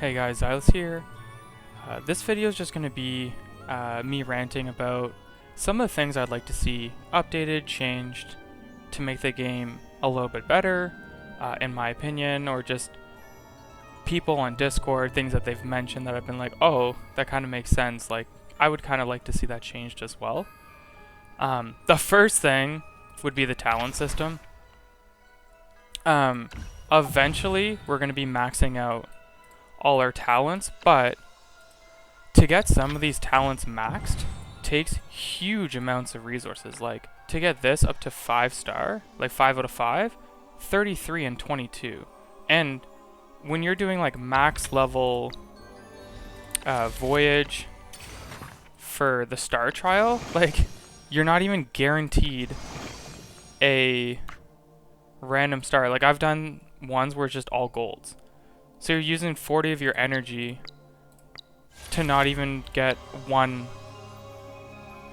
Hey guys, Xylus here. This video is just going to be me ranting about some of the things I'd like to see updated, changed, to make the game a little bit better, in my opinion, or just people on Discord, things that they've mentioned that I've been like, oh, that kind of makes sense, like, I would kind of like to see that changed as well. The first thing would be the talent system. Eventually, we're going to be maxing out all our talents, but to get some of these talents maxed takes huge amounts of resources. Like, to get this up to 5-star, like 5 out of 5, 33 and 22. And when you're doing like max level voyage for the star trial, like, you're not even guaranteed a random star. Like, I've done ones where it's just all golds. So you're using 40 of your energy to not even get one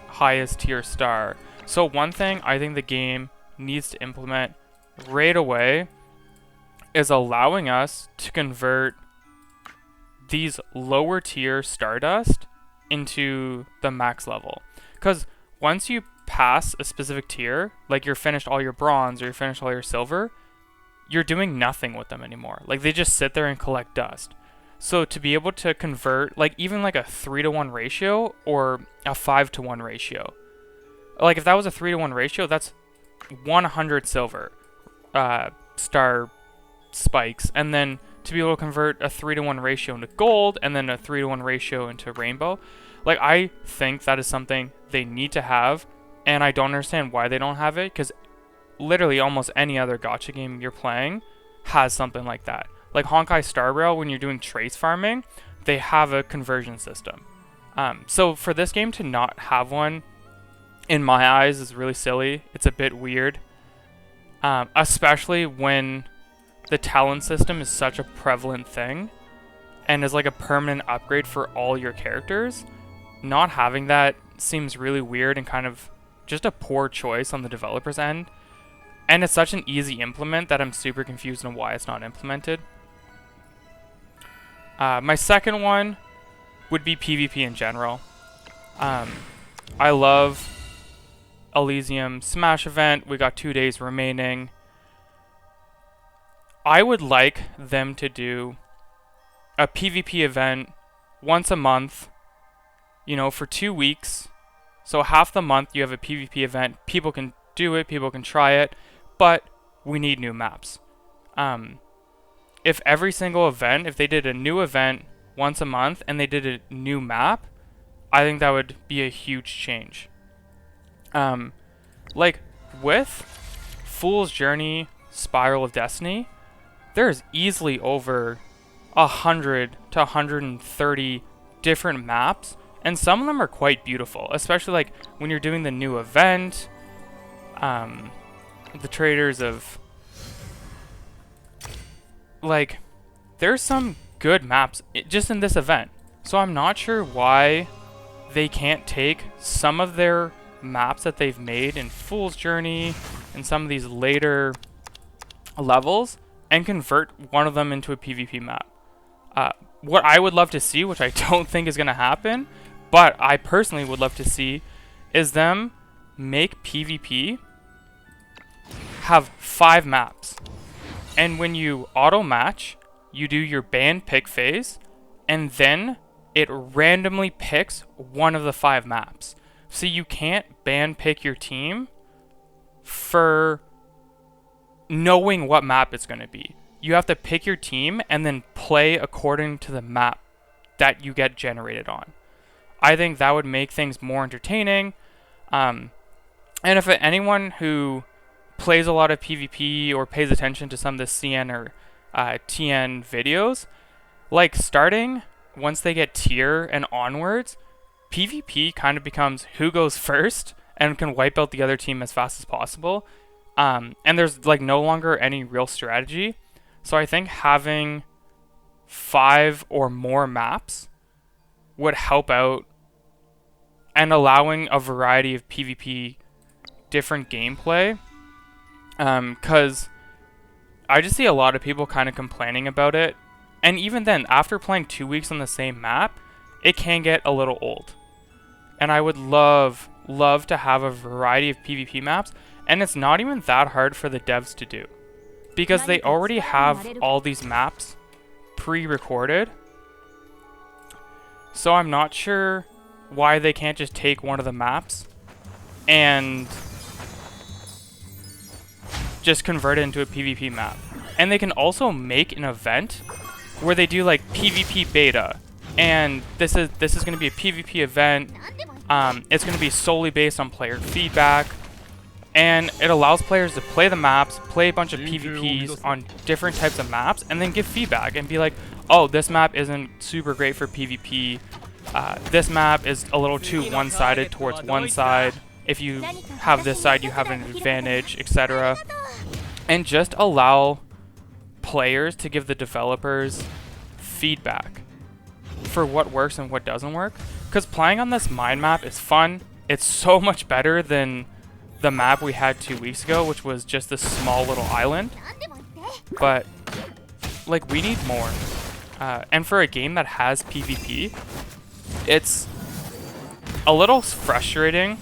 highest tier star. So one thing I think the game needs to implement right away is allowing us to convert these lower tier Stardust into the max level. Because once you pass a specific tier, like you're finished all your bronze or you're finished all your silver, you're doing nothing with them anymore. Like, they just sit there and collect dust. So to be able to convert, like, even like a 3-to-1 ratio or a 5-to-1 ratio. Like, if that was a 3-to-1 ratio, that's 100 silver star spikes. And then to be able to convert a 3-to-1 ratio into gold and then a 3-to-1 ratio into rainbow. Like, I think that is something they need to have. And I don't understand why they don't have it, because literally almost any other gacha game you're playing has something like that. Like Honkai Star Rail, when you're doing trace farming, they have a conversion system. So for this game to not have one, in my eyes, is really silly. It's a bit weird. Especially when the talent system is such a prevalent thing and is like a permanent upgrade for all your characters. Not having that seems really weird and kind of just a poor choice on the developer's end. And it's such an easy implement that I'm super confused on why it's not implemented. My second one would be PvP in general. I love Elysium Smash event. We got 2 days remaining. I would like them to do a PvP event once a month, you know, for 2 weeks. So half the month you have a PvP event. People can do it, people can try it. But we need new maps. If every single event, if they did a new event once a month and they did a new map, I think that would be a huge change. Like with Fool's Journey, Spiral of Destiny, there's easily over 100 to 130 different maps, and some of them are quite beautiful, especially like when you're doing the new event. The traders of, like, there's some good maps just in this event. So I'm not sure why they can't take some of their maps that they've made in Fool's Journey and some of these later levels and convert one of them into a PvP map. What I would love to see, which I don't think is going to happen, but I personally would love to see, is them make PvP have 5 maps, and when you auto match, you do your ban pick phase, and then it randomly picks one of the 5 maps. So you can't ban pick your team for knowing what map it's going to be. You have to pick your team and then play according to the map that you get generated on. I think that would make things more entertaining. And if anyone who plays a lot of PvP or pays attention to some of the CN or TN videos, like, starting once they get tier and onwards, PvP kind of becomes who goes first and can wipe out the other team as fast as possible. And there's like no longer any real strategy. So I think having 5 or more maps would help out and allowing a variety of PvP different gameplay. Because I just see a lot of people kind of complaining about it And even then, after playing 2 weeks on the same map, it can get a little old. And I would love to have a variety of PvP maps, and it's not even that hard for the devs to do, because they already have all these maps pre-recorded. So I'm not sure why they can't just take one of the maps and just convert it into a PvP map. And they can also make an event where they do like PvP beta, and this is going to be a PvP event. It's going to be solely based on player feedback, and it allows players to play the maps, play a bunch of PvPs on different types of maps, and then give feedback and be like, oh, this map isn't super great for PvP. This map is a little too one-sided towards one side. If you have this side, you have an advantage, etc. And just allow players to give the developers feedback for what works and what doesn't work. Because playing on this mind map is fun. It's so much better than the map we had 2 weeks ago, which was just this small little island. But, like, we need more. And for a game that has PvP, it's a little frustrating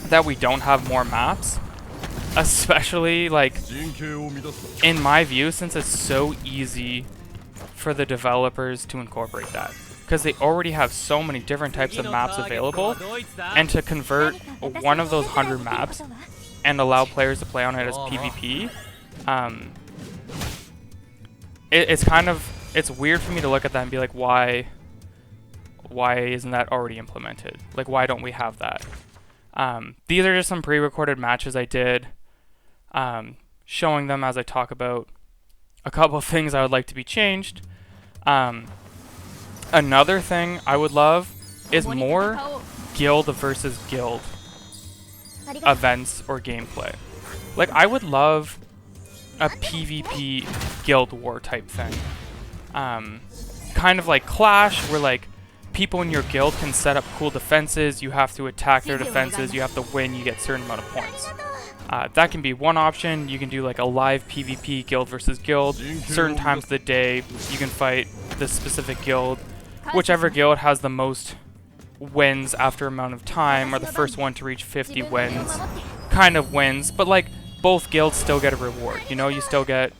that we don't have more maps. Especially, like, in my view, since it's so easy for the developers to incorporate that. Because they already have so many different types of maps available, and to convert one of those 100 maps and allow players to play on it as PvP, it's weird for me to look at that and be like, why isn't that already implemented? Like, why don't we have that? These are just some pre-recorded matches I did, showing them as I talk about a couple of things I would like to be changed. Another thing I would love is more guild versus guild events or gameplay. Like, I would love a PvP guild war type thing. Kind of like Clash, where like people in your guild can set up cool defenses, you have to attack their defenses, you have to win, you get a certain amount of points. That can be one option. You can do like a live PvP guild versus guild. Certain times of the day, you can fight this specific guild. Whichever guild has the most wins after amount of time, or the first one to reach 50 wins, kind of wins. But like, both guilds still get a reward. You know, you still get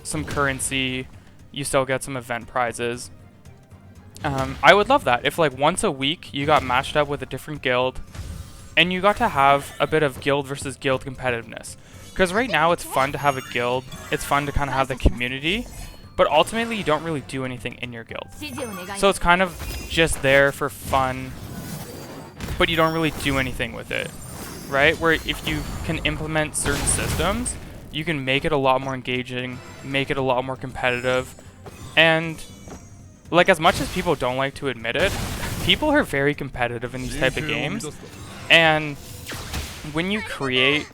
some currency, you still get some event prizes. I would love that if like once a week you got matched up with a different guild, and you got to have a bit of guild versus guild competitiveness. Because right now it's fun to have a guild, it's fun to kind of have the community, but ultimately you don't really do anything in your guild. So it's kind of just there for fun, but you don't really do anything with it, right? Where if you can implement certain systems, you can make it a lot more engaging, make it a lot more competitive, and like, as much as people don't like to admit it, people are very competitive in these type of games. And when you create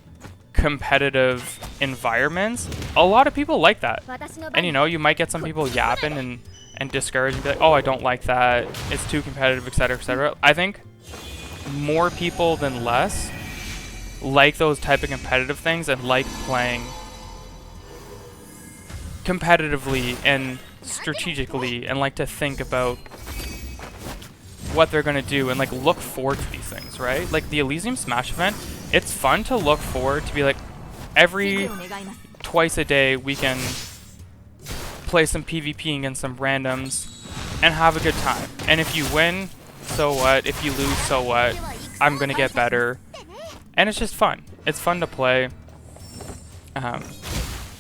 competitive environments, a lot of people like that. And you know, you might get some people yapping and discouraged and be like, oh, I don't like that, it's too competitive, etc., etc. I think more people than less like those type of competitive things and like playing competitively and strategically, and like to think about what they're gonna do and like look forward to these things, right? Like the Elysium Smash event, it's fun to look forward to, be like, every twice a day we can play some PvP against some randoms and have a good time. And if you win, so what? If you lose, so what? I'm gonna get better. And it's just fun. It's fun to play.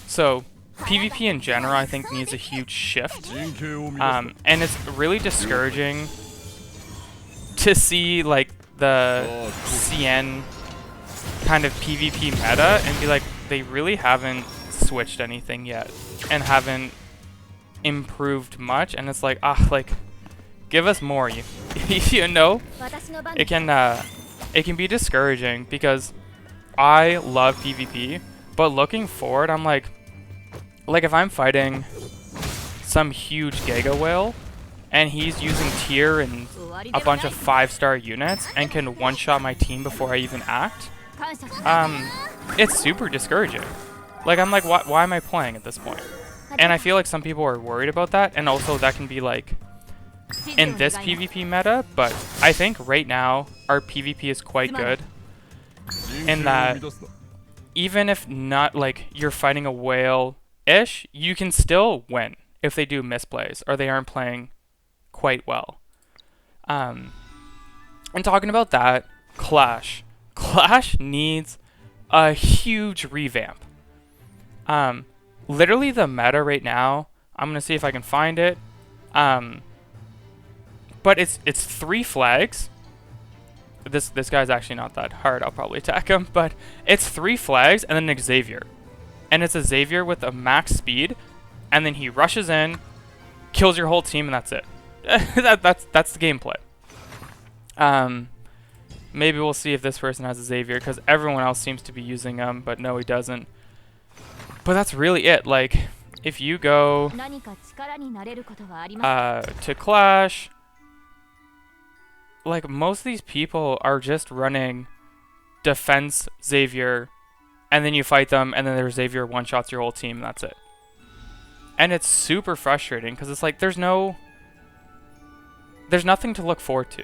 So PvP in general, I think, needs a huge shift. And it's really discouraging to see like the CN kind of PvP meta and be like, they really haven't switched anything yet and haven't improved much. And it's like, like, give us more, you know? It can be discouraging because I love PvP, but looking forward, I'm like if I'm fighting some huge Giga Whale and he's using tier and a bunch of 5-star units and can one-shot my team before I even act, it's super discouraging. Like, I'm like, why am I playing at this point? And I feel like some people are worried about that, and also that can be like in this PvP meta, but I think right now our PvP is quite good in that even if not like you're fighting a whale-ish, you can still win if they do misplays or they aren't playing quite well. And talking about that, Clash needs a huge revamp. Literally the meta right now, I'm gonna see if I can find it. But it's 3 flags. This guy's actually not that hard. I'll probably attack him, but it's 3 flags and then an Xavier, and it's a Xavier with a max speed, and then he rushes in, kills your whole team, and that's it. that's the gameplay. Maybe we'll see if this person has a Xavier because everyone else seems to be using him, but no, he doesn't. But that's really it. Like, if you go to Clash, like, most of these people are just running defense Xavier, and then you fight them, and then their Xavier one-shots your whole team, and that's it. And it's super frustrating, because it's like, there's nothing to look forward to.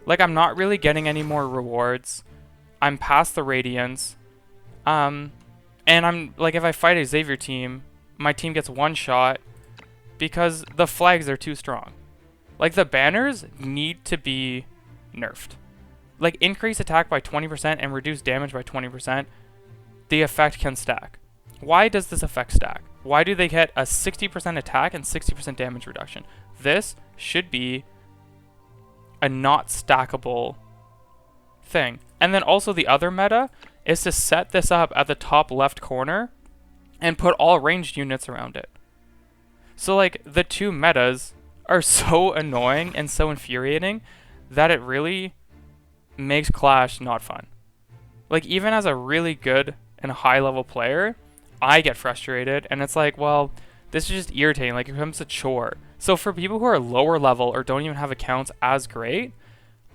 Like, I'm not really getting any more rewards. I'm past the Radiance. And I'm, like, if I fight a Xavier team, my team gets one shot because the flags are too strong. Like, the banners need to be nerfed. Like, increase attack by 20% and reduce damage by 20%. The effect can stack. Why does this effect stack? Why do they get a 60% attack and 60% damage reduction? This should be a not stackable thing. And then also the other meta is to set this up at the top left corner and put all ranged units around it. So, like, the two metas are so annoying and so infuriating that it really makes Clash not fun. Like, even as a really good and high level player, I get frustrated, and it's like, well, this is just irritating. Like, it becomes a chore. So for people who are lower level or don't even have accounts as great,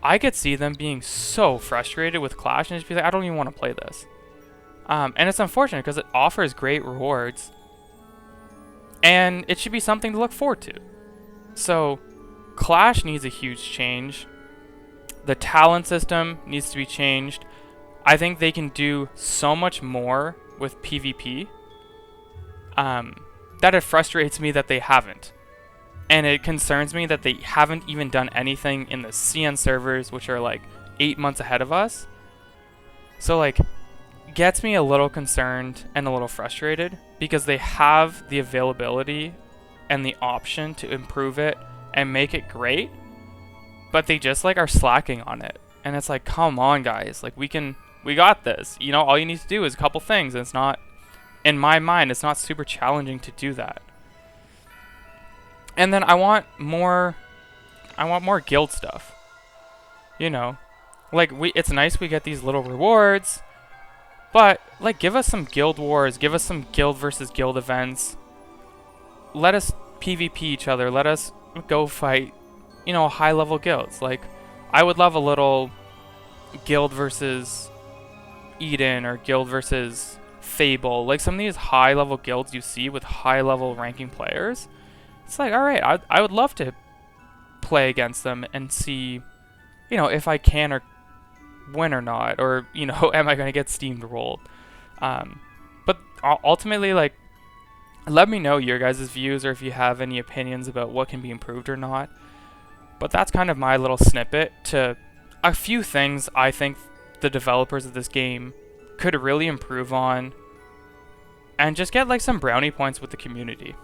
I could see them being so frustrated with Clash and just be like, I don't even want to play this. And it's unfortunate because it offers great rewards, and it should be something to look forward to. So Clash needs a huge change. The talent system needs to be changed. I think they can do so much more with PvP that it frustrates me that they haven't. And it concerns me that they haven't even done anything in the CN servers, which are like 8 months ahead of us. So, like, gets me a little concerned and a little frustrated because they have the availability and the option to improve it and make it great, but they just, like, are slacking on it. And it's like, come on, guys. Like, we got this. You know, all you need to do is a couple things, and it's not, in my mind, it's not super challenging to do that. And then I want more guild stuff. You know, like, it's nice we get these little rewards, but, like, give us some guild wars, give us some guild versus guild events. Let us PvP each other. Let us go fight, you know, high level guilds. Like, I would love a little guild versus Eden or guild versus Fable. Like, some of these high level guilds you see with high level ranking players. It's like, alright, I would love to play against them and see, you know, if I can or win or not, or, you know, am I going to get steamed rolled? But ultimately, like, let me know your guys' views or if you have any opinions about what can be improved or not. But that's kind of my little snippet to a few things I think the developers of this game could really improve on and just get, like, some brownie points with the community.